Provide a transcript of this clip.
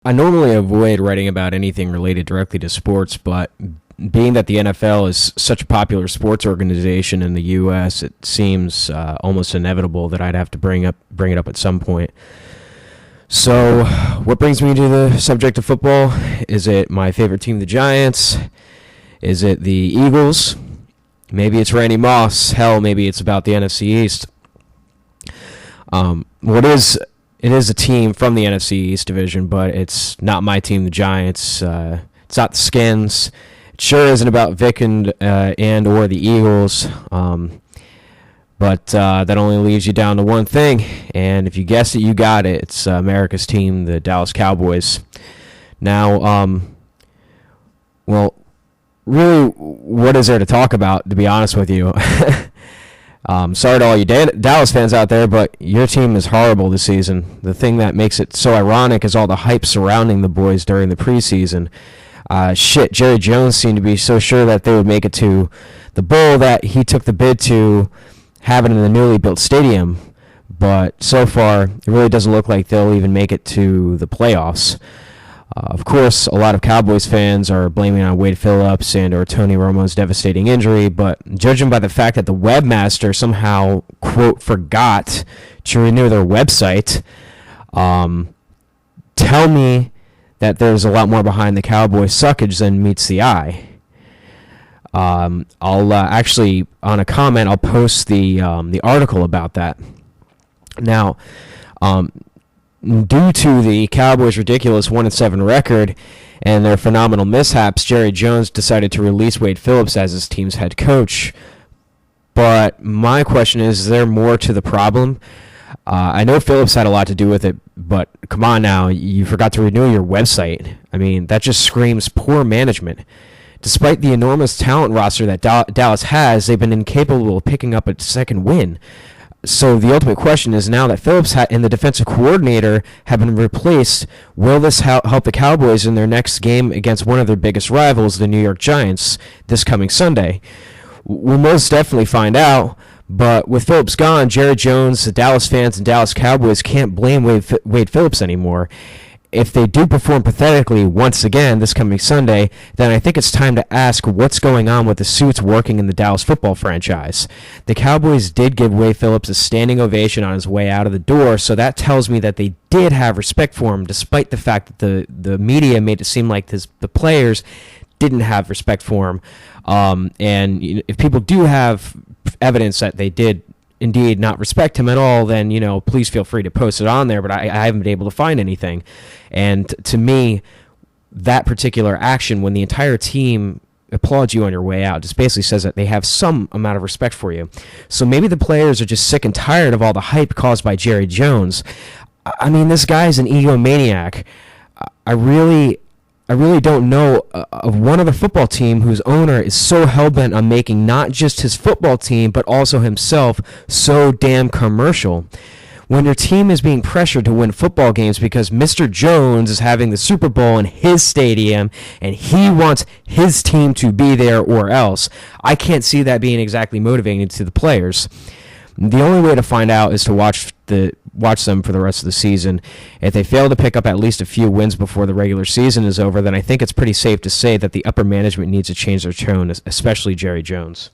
I normally avoid writing about anything related directly to sports, but being that the NFL is such a popular sports organization in the U.S., it seems almost inevitable that I'd have to bring it up at some point. So, what brings me to the subject of football? Is it my favorite team, the Giants? Is it the Eagles? Maybe it's Randy Moss. Hell, maybe it's about the NFC East. It is a team from the NFC East division, but it's not my team, the Giants. It's not the Skins. It sure isn't about Vic and or the Eagles. But that only leaves you down to one thing, and if you guessed it, you got it. It's America's team, the Dallas Cowboys. Now, well, really, what is there to talk about, to be honest with you? Sorry to all you Dallas fans out there, but your team is horrible this season. The thing that makes it so ironic is all the hype surrounding the boys during the preseason. Jerry Jones seemed to be so sure that they would make it to the bowl that he took the bid to have it in the newly built stadium. But so far, it really doesn't look like they'll even make it to the playoffs. Of course, a lot of Cowboys fans are blaming on Wade Phillips and or Tony Romo's devastating injury, but judging by the fact that the webmaster somehow, quote, forgot to renew their website, tell me that there's a lot more behind the Cowboys suckage than meets the eye. I'll actually, on a comment, I'll post the article about that. Now, due to the Cowboys' ridiculous 1-7 record and their phenomenal mishaps, Jerry Jones decided to release Wade Phillips as his team's head coach. But my question is there more to the problem? I know Phillips had a lot to do with it, but come on now, you forgot to renew your website. I mean, that just screams poor management. Despite the enormous talent roster that Dallas has, they've been incapable of picking up a second win. So the ultimate question is, now that Phillips and the defensive coordinator have been replaced, will this help the Cowboys in their next game against one of their biggest rivals, the New York Giants, this coming Sunday? We'll most definitely find out, but with Phillips gone, Jerry Jones, the Dallas fans, and Dallas Cowboys can't blame Wade Phillips anymore. If they do perform pathetically once again this coming Sunday, then I think it's time to ask what's going on with the suits working in the Dallas football franchise. The Cowboys did give Wade Phillips a standing ovation on his way out of the door, so that tells me that they did have respect for him, despite the fact that the media made it seem like the players didn't have respect for him. And if people do have evidence that they did indeed not respect him at all, then, please feel free to post it on there, but I haven't been able to find anything. And to me, that particular action, when the entire team applauds you on your way out, just basically says that they have some amount of respect for you. So maybe the players are just sick and tired of all the hype caused by Jerry Jones. I mean, this guy's an egomaniac. I really don't know of one other football team whose owner is so hell-bent on making not just his football team, but also himself so damn commercial. When your team is being pressured to win football games because Mr. Jones is having the Super Bowl in his stadium and he wants his team to be there or else, I can't see that being exactly motivating to the players. The only way to find out is to watch them for the rest of the season. If they fail to pick up at least a few wins before the regular season is over, then I think it's pretty safe to say that the upper management needs to change their tone, especially Jerry Jones.